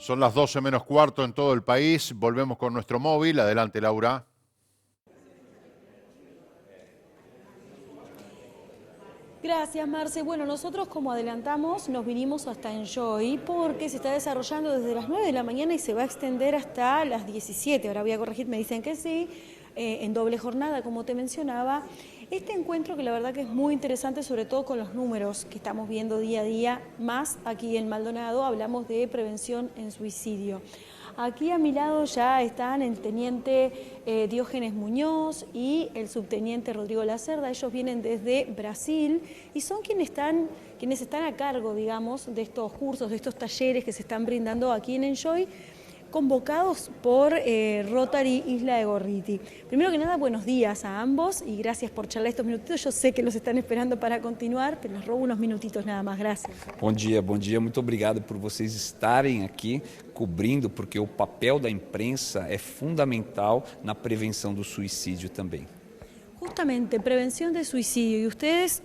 Son las 12 menos cuarto en todo el país. Volvemos con nuestro móvil. Adelante, Laura. Gracias, Marce. Bueno, nosotros, como adelantamos, nos vinimos hasta Enjoy porque se está desarrollando desde las 9 de la mañana y se va a extender hasta las 17. Ahora voy a corregir, me dicen que sí, en doble jornada, como te mencionaba. Este encuentro que la verdad que es muy interesante, sobre todo con los números que estamos viendo día a día, más aquí en Maldonado, hablamos de prevención en suicidio. Aquí a mi lado ya están el teniente Diógenes Muñoz y el subteniente Rodrigo Lacerda. Ellos vienen desde Brasil y son quienes están a cargo, digamos, de estos cursos, de estos talleres que se están brindando aquí en Enjoy, convocados por Rotary Isla de Gorriti. Primero que nada, buenos días a ambos y gracias por charlar estos minutitos. Yo sé que los están esperando para continuar, pero les robo unos minutitos nada más. Gracias. Bom dia. Muito obrigado por vocês estarem aqui cobrindo, porque o papel da imprensa é fundamental na prevenção do suicídio também. Justamente, prevención de suicidio. Y ustedes,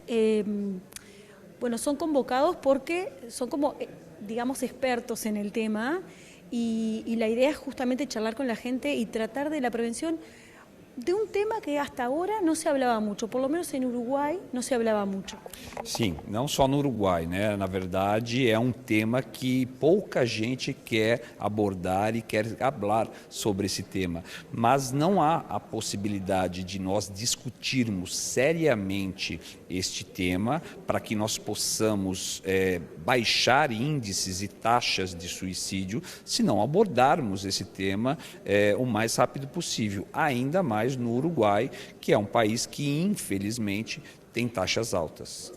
bueno, son convocados porque son como, digamos, expertos en el tema. Y la idea es justamente charlar con la gente y tratar de la prevención de um tema que hasta agora não se hablava muito, por lo menos em Uruguai não se hablava muito. Sim, não só no Uruguai, né? Na verdade, é um tema que pouca gente quer abordar e quer falar sobre esse tema. Mas não há a possibilidade de nós discutirmos seriamente este tema para que nós possamos baixar índices e taxas de suicídio, se não abordarmos esse tema o mais rápido possível, ainda mais no Uruguai, que é um país que, infelizmente, tem taxas altas.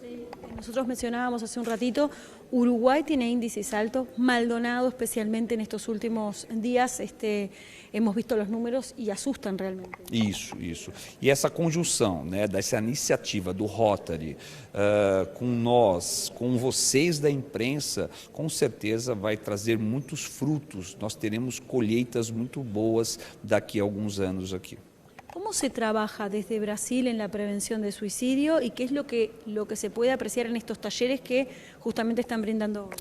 Nosotros mencionábamos hace un ratito, Uruguay tiene índices altos, Maldonado especialmente en estos últimos días, hemos visto los números y asustan realmente. Isso. E essa conjunção, né, dessa iniciativa do Rotary com nós, com vocês da imprensa, com certeza vai trazer muitos frutos. Nós teremos colheitas muito boas daqui a alguns anos aqui. ¿Cómo se trabaja desde Brasil en la prevención de suicidio y qué es lo que se puede apreciar en estos talleres que justamente están brindando hoy?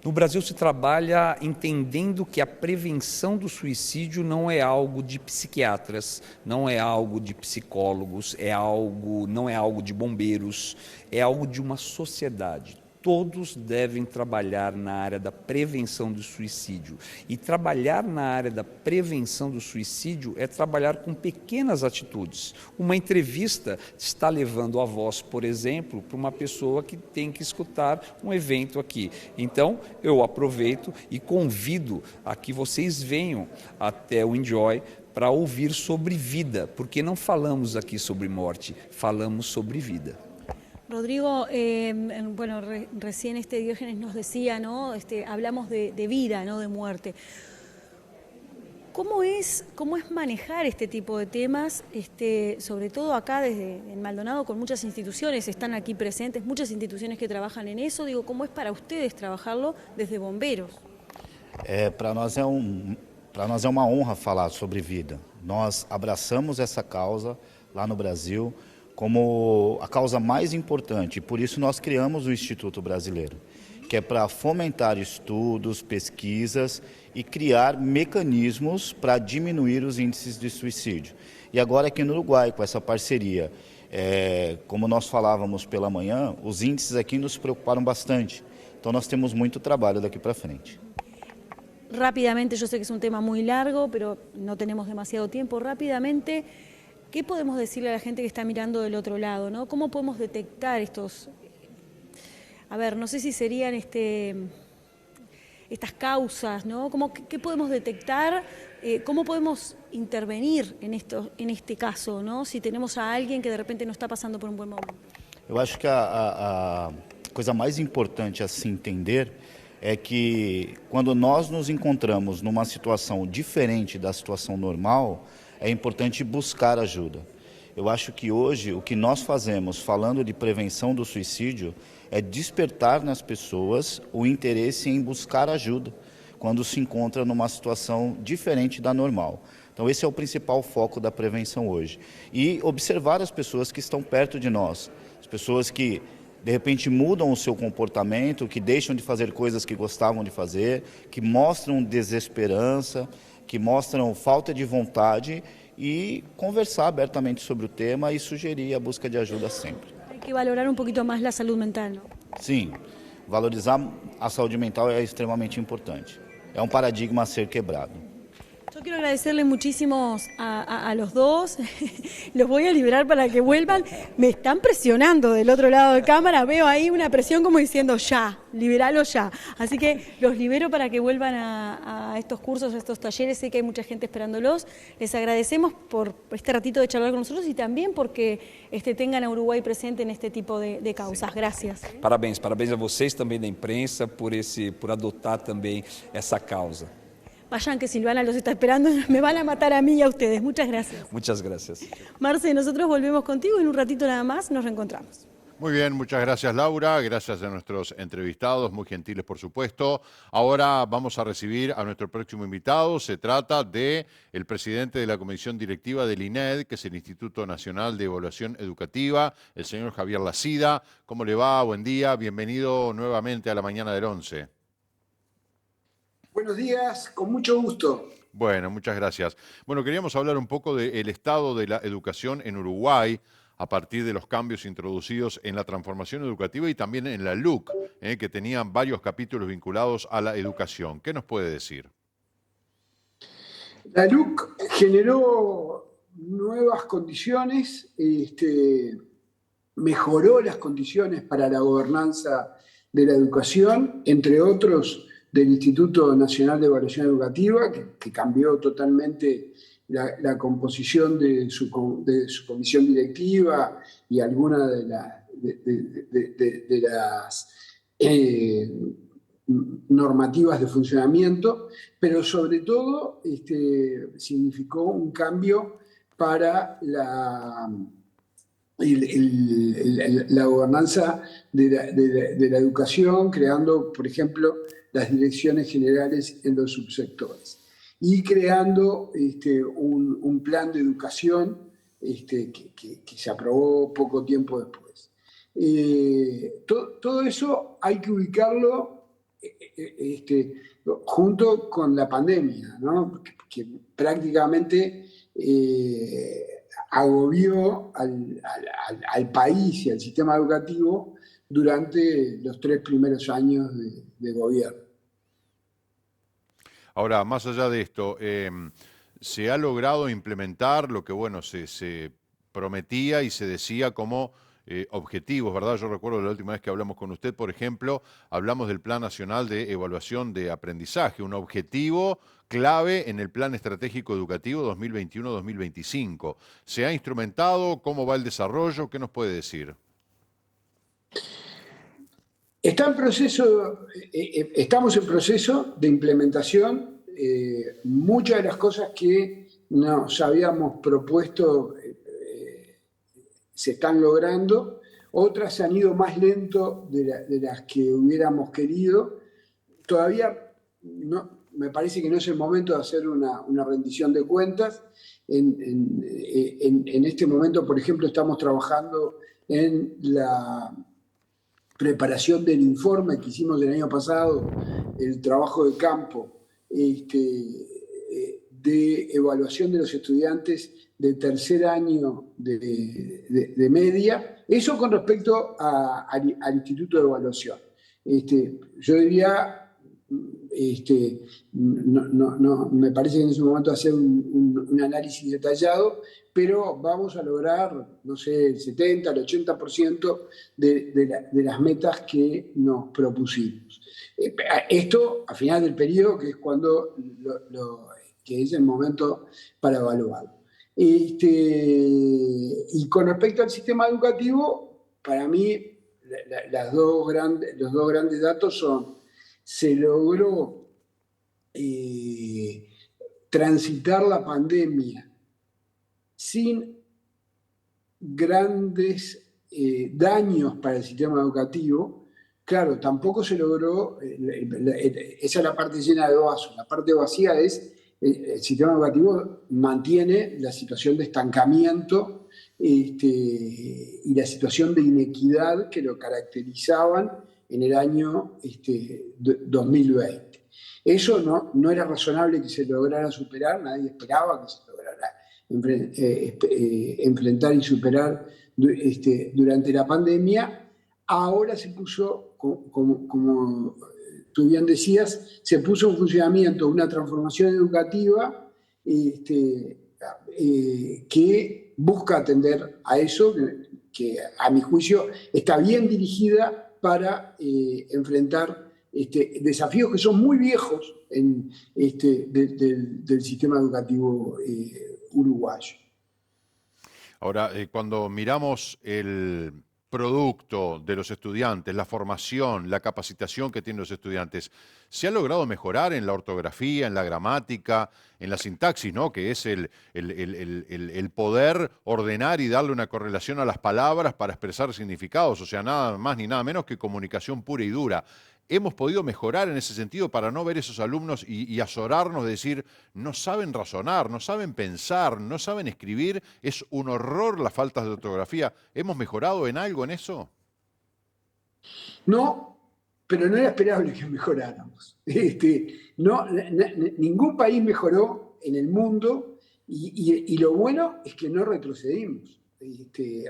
No Brasil se trabalha entendendo que a prevenção do suicídio não é algo de psiquiatras, não é algo de psicólogos, não é algo de bombeiros, é algo de uma sociedade. Todos devem trabalhar na área da prevenção do suicídio. E trabalhar na área da prevenção do suicídio é trabalhar com pequenas atitudes. Uma entrevista está levando a voz, por exemplo, para uma pessoa que tem que escutar um evento aqui. Então, eu aproveito e convido a que vocês venham até o Enjoy para ouvir sobre vida, porque não falamos aqui sobre morte, falamos sobre vida. Rodrigo, bueno, recién Diógenes nos decía, ¿no? Hablamos de vida, no de muerte. ¿Cómo es manejar este tipo de temas, sobre todo acá desde en Maldonado, con muchas instituciones, están aquí presentes, muchas instituciones que trabajan en eso? Digo, ¿cómo es para ustedes trabajarlo desde bomberos? Para nós é uma honra falar sobre vida. Nós abraçamos essa causa lá no Brasil como a causa mais importante, e por isso nós criamos o Instituto Brasileiro, que é para fomentar estudos, pesquisas e criar mecanismos para diminuir os índices de suicídio. E agora aqui no Uruguai, com essa parceria, como nós falávamos pela manhã, os índices aqui nos preocuparam bastante. Então nós temos muito trabalho daqui para frente. Rápidamente, yo sé que es un tema muy largo, pero no tenemos demasiado tiempo. Rápidamente, ¿qué podemos decirle a la gente que está mirando del otro lado, ¿no? ¿Cómo podemos detectar estos, a ver, no sé si serían estas causas, ¿no? ¿Qué podemos detectar? ¿Cómo podemos intervenir en este caso, ¿no? Si tenemos a alguien que de repente no está passando por um bom momento. Eu acho que a coisa mais importante a se entender é que quando nós nos encontramos numa situação diferente da situação normal, é importante buscar ajuda. Eu acho que hoje o que nós fazemos, falando de prevenção do suicídio, é despertar nas pessoas o interesse em buscar ajuda quando se encontra numa situação diferente da normal. Então esse é o principal foco da prevenção hoje. E observar as pessoas que estão perto de nós, as pessoas que de repente mudam o seu comportamento, que deixam de fazer coisas que gostavam de fazer, que mostram desesperança, que mostram falta de vontade, e conversar abertamente sobre o tema e sugerir a busca de ajuda sempre. Hay que valorar un poquito más la salud mental, ¿no? Sim, valorizar a saúde mental é extremamente importante. É um paradigma a ser quebrado. Yo quiero agradecerle muchísimo a los dos. Los voy a liberar para que vuelvan. Me están presionando del otro lado de cámara. Veo ahí una presión como diciendo ya, liberalo ya. Así que los libero para que vuelvan a estos cursos, a estos talleres. Sé que hay mucha gente esperándolos. Les agradecemos por este ratito de charlar con nosotros y también porque tengan a Uruguay presente en este tipo de causas. Gracias. Parabéns a vocês também da imprensa por adotar também essa causa. Vayan que Silvana los está esperando, me van a matar a mí y a ustedes. Muchas gracias. Muchas gracias. Marce, nosotros volvemos contigo y en un ratito nada más nos reencontramos. Muy bien, muchas gracias Laura, gracias a nuestros entrevistados, muy gentiles por supuesto. Ahora vamos a recibir a nuestro próximo invitado, se trata de el presidente de la Comisión Directiva del INED, que es el Instituto Nacional de Evaluación Educativa, el señor Javier Lacida. ¿Cómo le va? Buen día, bienvenido nuevamente a la mañana del 11. Buenos días, con mucho gusto. Bueno, muchas gracias. Bueno, queríamos hablar un poco del estado de la educación en Uruguay a partir de los cambios introducidos en la transformación educativa y también en la LUC, que tenían varios capítulos vinculados a la educación. ¿Qué nos puede decir? La LUC generó nuevas condiciones, mejoró las condiciones para la gobernanza de la educación, entre otros del Instituto Nacional de Evaluación Educativa, que cambió totalmente la composición de su comisión directiva y algunas de las normativas de funcionamiento, pero sobre todo significó un cambio para la gobernanza de la educación, creando, por ejemplo, las direcciones generales en los subsectores y creando un plan de educación que se aprobó poco tiempo después. Todo eso hay que ubicarlo junto con la pandemia, ¿no? que prácticamente agobió al país y al sistema educativo durante los 3 primeros años de gobierno. Ahora, más allá de esto, se ha logrado implementar lo que, bueno, se prometía y se decía como objetivos, ¿verdad? Yo recuerdo la última vez que hablamos con usted, por ejemplo, hablamos del Plan Nacional de Evaluación de Aprendizaje, un objetivo clave en el Plan Estratégico Educativo 2021-2025. ¿Se ha instrumentado? ¿Cómo va el desarrollo? ¿Qué nos puede decir? Estamos en proceso de implementación. Muchas de las cosas que nos habíamos propuesto se están logrando, otras se han ido más lento de las que hubiéramos querido. Todavía me parece que no es el momento de hacer una rendición de cuentas. En este momento, por ejemplo, estamos trabajando en la preparación del informe que hicimos el año pasado, el trabajo de campo de evaluación de los estudiantes de tercer año de media, eso con respecto al Instituto de Evaluación. Yo diría, no, me parece que en ese momento hacer un análisis detallado, pero vamos a lograr, no sé, el 70, el 80% de las metas que nos propusimos. Esto a final del periodo, que es cuando que es el momento para evaluarlo. Y con respecto al sistema educativo, para mí los dos grandes datos son: se logró transitar la pandemia sin grandes daños para el sistema educativo. Claro, tampoco se logró, esa es la parte llena de vaso. La parte vacía es el sistema educativo mantiene la situación de estancamiento y la situación de inequidad que lo caracterizaban en el año 2020. Eso no era razonable que se lograra superar, nadie esperaba que se lograra enfrentar y superar durante la pandemia. Ahora se puso, como tú bien decías, se puso en funcionamiento una transformación educativa que busca atender a eso, que a mi juicio está bien dirigida para enfrentar desafíos que son muy viejos del sistema educativo uruguayo. Ahora, cuando miramos el producto de los estudiantes, la formación, la capacitación que tienen los estudiantes, ¿se ha logrado mejorar en la ortografía, en la gramática, en la sintaxis, ¿no? Que es el poder ordenar y darle una correlación a las palabras para expresar significados? O sea, nada más ni nada menos que comunicación pura y dura. ¿Hemos podido mejorar en ese sentido para no ver esos alumnos y azorarnos de decir, no saben razonar, no saben pensar, no saben escribir? Es un horror las faltas de ortografía. ¿Hemos mejorado en algo en eso? No, pero no era esperable que mejoráramos. Ningún país mejoró en el mundo y lo bueno es que no retrocedimos.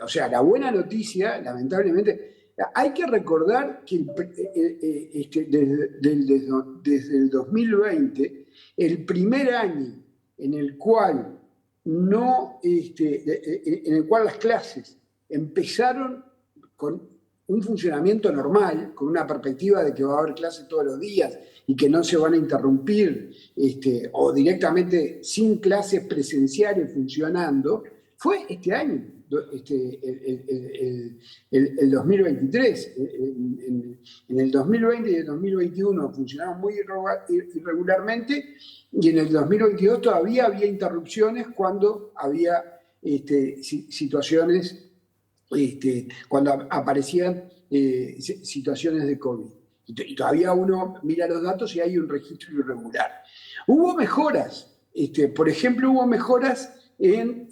O sea, la buena noticia, lamentablemente, hay que recordar que desde el 2020, el primer año en el cual las clases empezaron con un funcionamiento normal, con una perspectiva de que va a haber clases todos los días y que no se van a interrumpir, o directamente sin clases presenciales funcionando, fue este año, el 2023. En el 2020 y el 2021 funcionaron muy irregularmente, y en el 2022 todavía había interrupciones cuando había situaciones, cuando aparecían situaciones de COVID. Y todavía uno mira los datos y hay un registro irregular. Hubo mejoras, por ejemplo, hubo mejoras en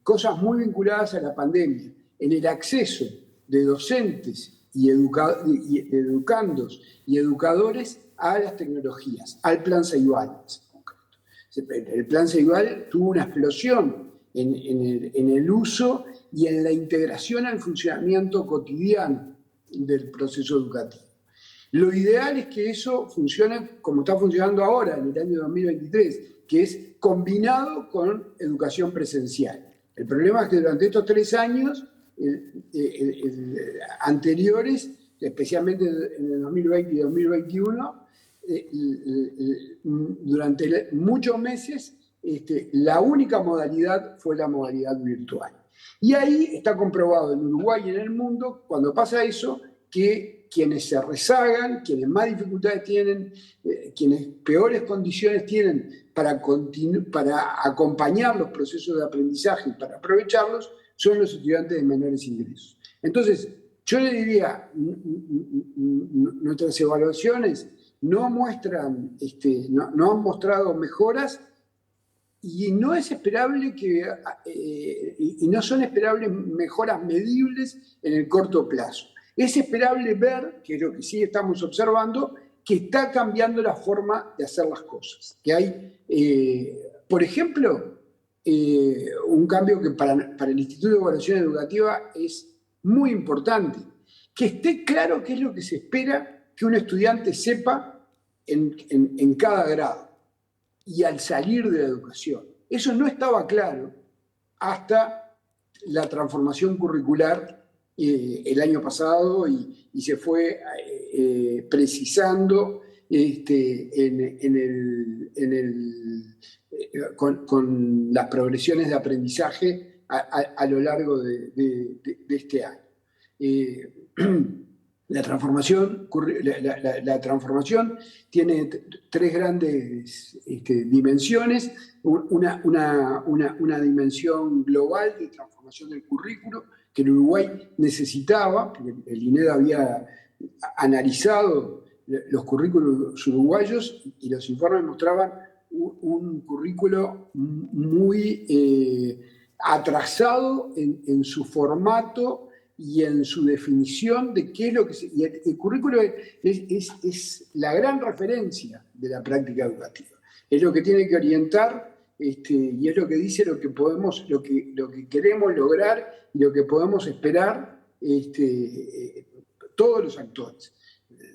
cosas muy vinculadas a la pandemia, en el acceso de docentes y educandos y educadores a las tecnologías, al Plan Ceibal. El Plan Ceibal tuvo una explosión en el uso y en la integración al funcionamiento cotidiano del proceso educativo. Lo ideal es que eso funcione como está funcionando ahora, en el año 2023, que es combinado con educación presencial. El problema es que durante estos 3 años anteriores, especialmente en el 2020 y 2021, durante muchos meses, la única modalidad fue la modalidad virtual. Y ahí está comprobado en Uruguay y en el mundo, cuando pasa eso, que quienes se rezagan, quienes más dificultades tienen, quienes peores condiciones tienen para acompañar los procesos de aprendizaje y para aprovecharlos, son los estudiantes de menores ingresos. Entonces, yo le diría, nuestras evaluaciones no muestran, no han mostrado mejoras, y no es esperable y no son esperables mejoras medibles en el corto plazo. Es esperable ver, que es lo que sí estamos observando, que está cambiando la forma de hacer las cosas. Que hay, por ejemplo, un cambio que para el Instituto de Evaluación Educativa es muy importante, que esté claro qué es lo que se espera que un estudiante sepa en cada grado y al salir de la educación. Eso no estaba claro hasta la transformación curricular el año pasado y se fue precisando con las progresiones de aprendizaje a lo largo de este año. La transformación tiene 3 grandes dimensiones. Una dimensión global de transformación del currículo que el Uruguay necesitaba, porque el INED había analizado los currículos uruguayos y los informes mostraban un currículo muy atrasado en su formato y en su definición de qué es lo que y el currículo es la gran referencia de la práctica educativa. Es lo que tiene que orientar y es lo que dice lo que podemos, lo que queremos lograr y lo que podemos esperar todos los actores,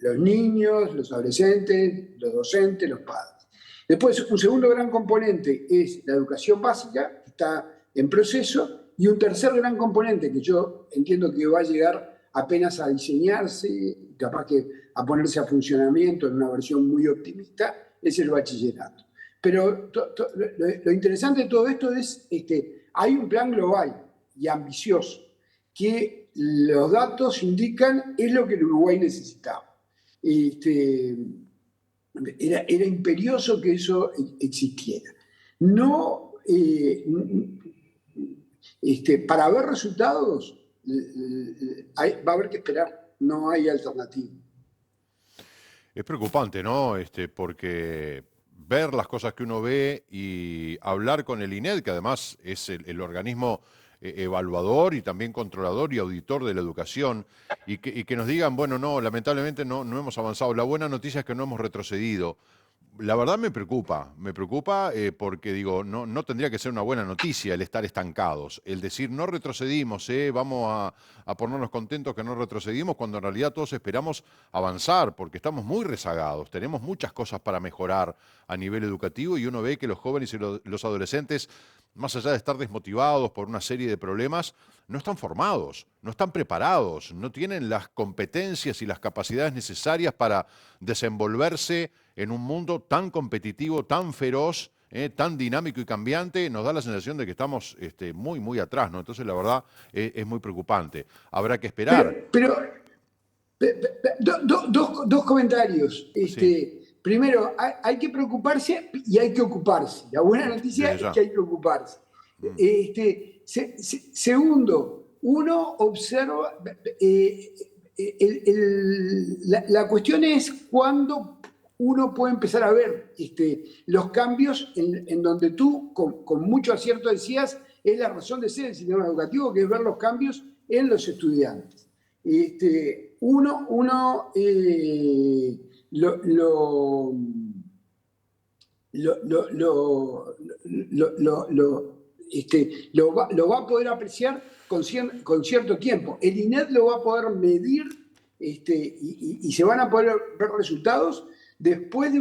los niños, los adolescentes, los docentes, los padres. Después, un segundo gran componente es la educación básica, que está en proceso, y un tercer gran componente que yo entiendo que va a llegar apenas a diseñarse, capaz que a ponerse a funcionamiento en una versión muy optimista, es el bachillerato. Pero lo interesante de todo esto es que hay un plan global y ambicioso que los datos indican es lo que el Uruguay necesitaba. Era imperioso que eso existiera. No, para ver resultados va a haber que esperar, no hay alternativa. Es preocupante, ¿no? Porque ver las cosas que uno ve y hablar con el INED, que además es el organismo evaluador y también controlador y auditor de la educación, y que nos digan, bueno, no, lamentablemente no hemos avanzado. La buena noticia es que no hemos retrocedido. La verdad me preocupa porque digo, no tendría que ser una buena noticia el estar estancados, el decir no retrocedimos, vamos a ponernos contentos que no retrocedimos, cuando en realidad todos esperamos avanzar, porque estamos muy rezagados, tenemos muchas cosas para mejorar a nivel educativo y uno ve que los jóvenes y los adolescentes, más allá de estar desmotivados por una serie de problemas, no están formados, no están preparados, no tienen las competencias y las capacidades necesarias para desenvolverse en un mundo tan competitivo, tan feroz, tan dinámico y cambiante. Nos da la sensación de que estamos muy, muy atrás, ¿no? Entonces, la verdad, es muy preocupante. Habrá que esperar. Pero dos comentarios. Sí. Primero, hay que preocuparse y hay que ocuparse. La buena noticia es que hay que ocuparse. Segundo, uno observa, la cuestión es cuándo uno puede empezar a ver los cambios en donde tú, con mucho acierto decías, es la razón de ser del sistema educativo, que es ver los cambios en los estudiantes. Lo va a poder apreciar con cierto tiempo. El INED lo va a poder medir y se van a poder ver resultados después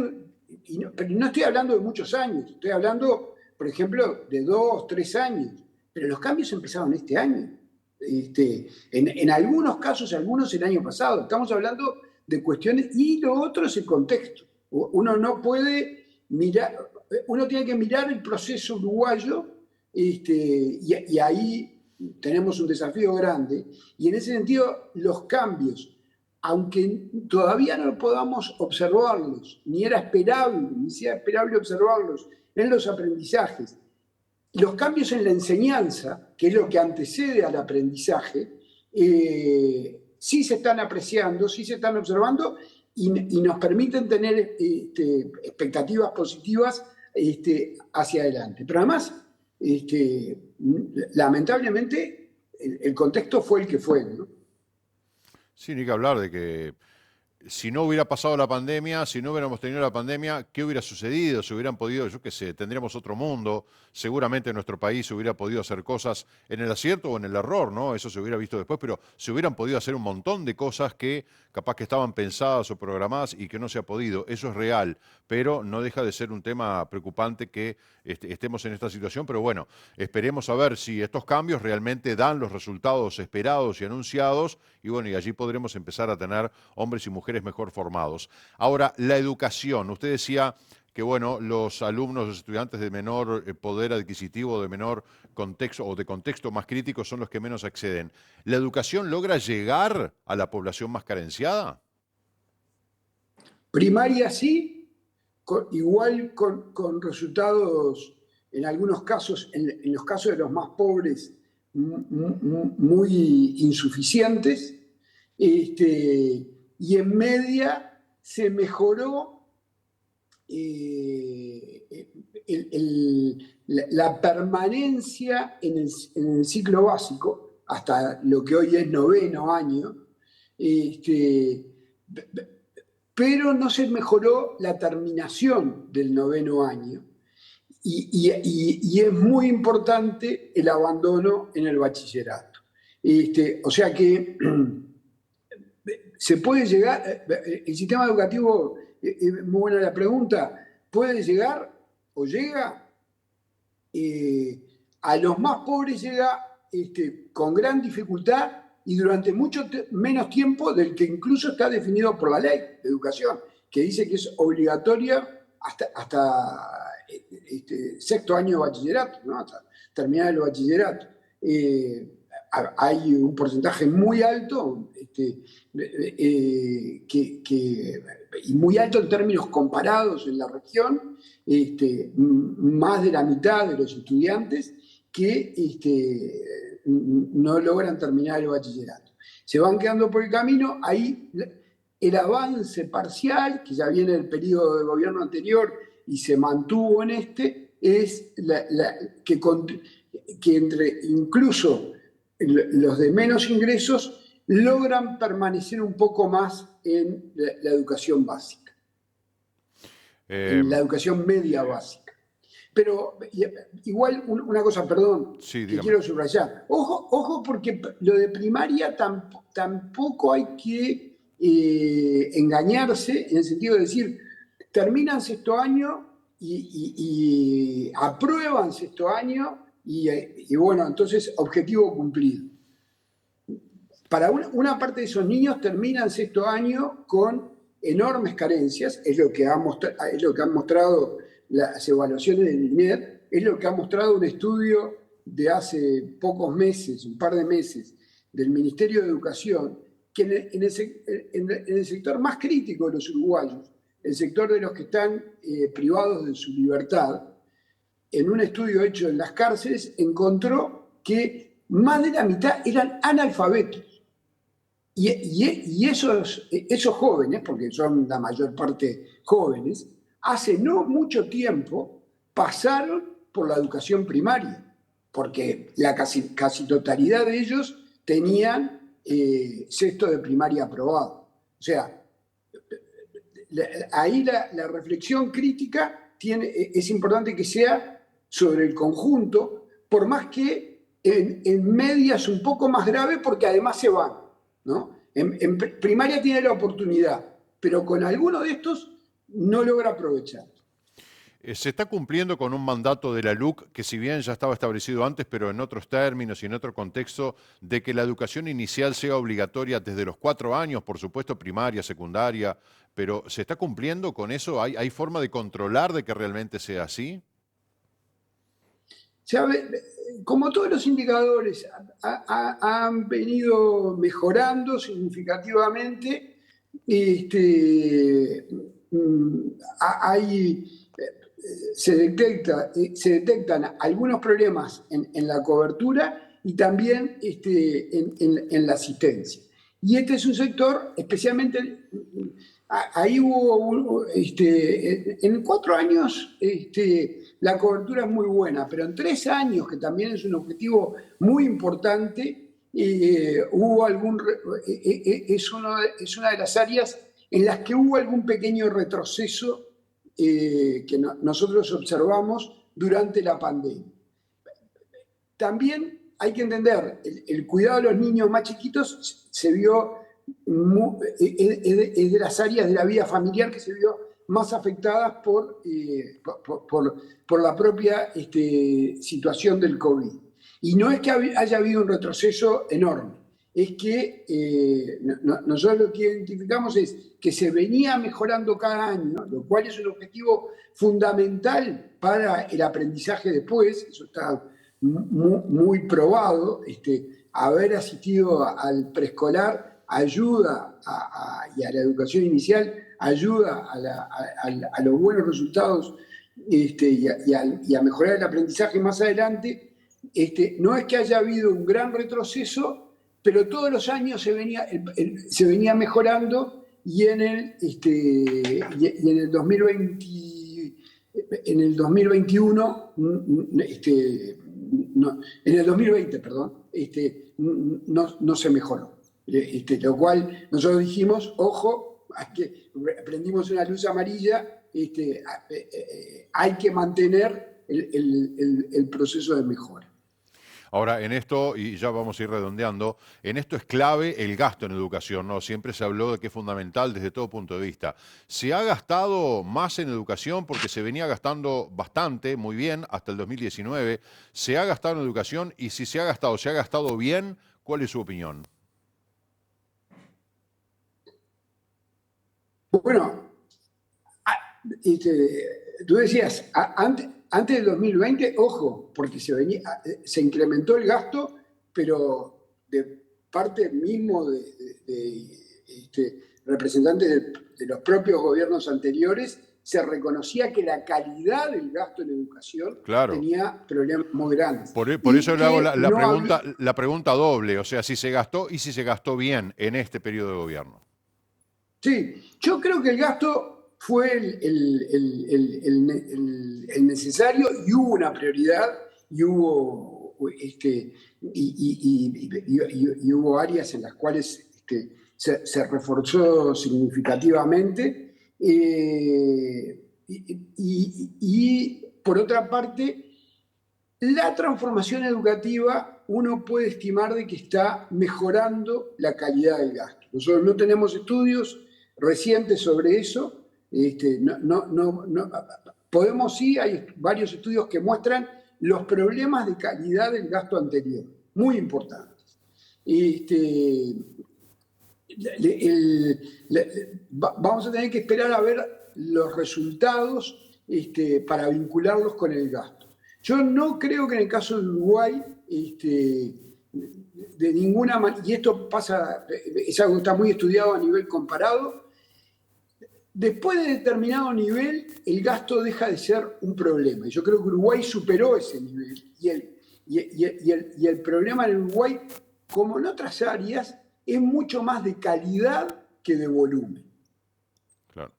pero no estoy hablando de muchos años, estoy hablando, por ejemplo, de 2, 3 años, pero los cambios empezaron este año. En algunos casos, algunos el año pasado. Estamos hablando de cuestiones, y lo otro es el contexto. Uno no puede mirar, uno tiene que mirar el proceso uruguayo, y ahí tenemos un desafío grande, y en ese sentido los cambios, aunque todavía no podamos observarlos, ni era esperable, ni sea esperable observarlos en los aprendizajes, los cambios en la enseñanza, que es lo que antecede al aprendizaje, sí se están apreciando, sí se están observando y nos permiten tener expectativas positivas hacia adelante. Pero además, lamentablemente, el contexto fue el que fue, ¿no? Sí, ni que hablar de que si no hubiera pasado la pandemia, si no hubiéramos tenido la pandemia, ¿qué hubiera sucedido? Si hubieran podido, yo qué sé, tendríamos otro mundo, seguramente nuestro país hubiera podido hacer cosas en el acierto o en el error, ¿no? Eso se hubiera visto después, pero se hubieran podido hacer un montón de cosas que capaz que estaban pensadas o programadas y que no se ha podido. Eso es real, pero no deja de ser un tema preocupante que estemos en esta situación, pero bueno, esperemos a ver si estos cambios realmente dan los resultados esperados y anunciados, y bueno, y allí podremos empezar a tener hombres y mujeres mejor formados. Ahora, la educación. Usted decía que, bueno, los alumnos, los estudiantes de menor poder adquisitivo, de menor contexto o de contexto más crítico son los que menos acceden. ¿La educación logra llegar a la población más carenciada? Primaria sí, igual con resultados, en algunos casos, en los casos de los más pobres, muy insuficientes. Y en media se mejoró la permanencia en el ciclo básico, hasta lo que hoy es 9º año, pero no se mejoró la terminación del 9º año. Y es muy importante el abandono en el bachillerato. O sea que se puede llegar, el sistema educativo, muy buena la pregunta, puede llegar o llega, a los más pobres llega con gran dificultad y durante mucho menos tiempo del que incluso está definido por la ley de educación, que dice que es obligatoria hasta 6º año de bachillerato, ¿no? Hasta terminar el bachillerato. Hay un porcentaje muy alto, y muy alto en términos comparados en la región, más de la mitad de los estudiantes que no logran terminar el bachillerato. Se van quedando por el camino, ahí el avance parcial, que ya viene del periodo de gobierno anterior y se mantuvo en es que entre incluso los de menos ingresos logran permanecer un poco más en la educación básica, en la educación media básica. Pero igual una cosa, perdón, sí, que quiero subrayar. Ojo porque lo de primaria tampoco hay que engañarse en el sentido de decir, terminan 6º año y aprueban 6º año y bueno, entonces objetivo cumplido. Para una parte de esos niños terminan 6º año con enormes carencias, es lo que han mostrado las evaluaciones del INED, es lo que ha mostrado un estudio de hace pocos meses, un par de meses, del Ministerio de Educación, que en el sector más crítico de los uruguayos, el sector de los que están privados de su libertad, en un estudio hecho en las cárceles, encontró que más de la mitad eran analfabetos. Y esos jóvenes, porque son la mayor parte jóvenes, hace no mucho tiempo pasaron por la educación primaria, porque la casi totalidad de ellos tenían 6º de primaria aprobado. O sea, ahí la reflexión crítica es importante que sea sobre el conjunto, por más que en medias un poco más grave, porque además se van, ¿no? En primaria tiene la oportunidad, pero con alguno de estos no logra aprovechar. Se está cumpliendo con un mandato de la LUC que si bien ya estaba establecido antes, pero en otros términos y en otro contexto, de que la educación inicial sea obligatoria desde los 4 años, por supuesto primaria, secundaria, pero ¿se está cumpliendo con eso? ¿Hay forma de controlar de que realmente sea así? Como todos los indicadores han venido mejorando significativamente, se detectan algunos problemas en la cobertura y también en la asistencia. Y este es un sector, especialmente, ahí hubo, en 4 años la cobertura es muy buena, pero en 3 años, que también es un objetivo muy importante, hubo es una de las áreas en las que hubo algún pequeño retroceso que nosotros observamos durante la pandemia. También hay que entender, el cuidado de los niños más chiquitos se vio, es de las áreas de la vida familiar que se vio más afectadas por la propia situación del COVID. Y no es que haya habido un retroceso enorme, es que nosotros lo que identificamos es que se venía mejorando cada año, lo cual es un objetivo fundamental para el aprendizaje después, eso está muy probado. Haber asistido al preescolar ayuda y a la educación inicial ayuda a los buenos resultados y a mejorar el aprendizaje más adelante. No es que haya habido un gran retroceso, pero todos los años se venía mejorando y en el 2020, en el 2021, en el 2020, perdón, no se mejoró. Lo cual nosotros dijimos, ojo, prendimos una luz amarilla, hay que mantener el proceso de mejora. Ahora, en esto, y ya vamos a ir redondeando, en esto es clave el gasto en educación, ¿no? Siempre se habló de que es fundamental desde todo punto de vista. ¿Se ha gastado más en educación? Porque se venía gastando bastante, muy bien, hasta el 2019. ¿Se ha gastado en educación? Y si se ha gastado bien, ¿cuál es su opinión? Bueno, tú decías, antes del 2020, ojo, porque se incrementó el gasto, pero de parte mismo de representantes de los propios gobiernos anteriores, se reconocía que la calidad del gasto en educación tenía problemas muy grandes. Por eso le hago la pregunta doble, o sea, si se gastó y si se gastó bien en este periodo de gobierno. Sí, yo creo que el gasto fue el necesario y hubo una prioridad y hubo, y hubo áreas en las cuales se reforzó significativamente. Y por otra parte, la transformación educativa uno puede estimar de que está mejorando la calidad del gasto. Nosotros no tenemos estudios recientes sobre eso. Podemos sí, hay varios estudios que muestran los problemas de calidad del gasto anterior, muy importantes. Vamos a tener que esperar a ver los resultados para vincularlos con el gasto. Yo no creo que en el caso de Uruguay, de ninguna manera, y esto pasa, es algo que está muy estudiado a nivel comparado, después de determinado nivel, el gasto deja de ser un problema. Y yo creo que Uruguay superó ese nivel. Y el problema en Uruguay, como en otras áreas, es mucho más de calidad que de volumen. Claro.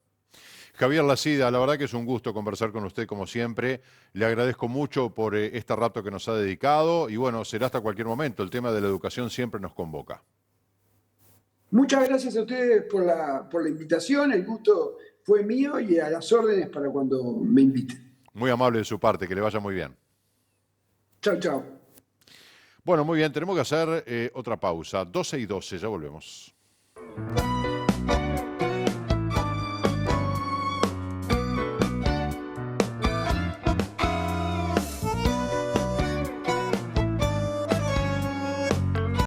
Javier Lacida, la verdad que es un gusto conversar con usted como siempre. Le agradezco mucho por este rato que nos ha dedicado y bueno, será hasta cualquier momento. El tema de la educación siempre nos convoca. Muchas gracias a ustedes por la invitación. El gusto fue mío y a las órdenes para cuando me inviten. Muy amable de su parte, que le vaya muy bien. Chao, chao. Bueno, muy bien, tenemos que hacer otra pausa. 12:12, ya volvemos.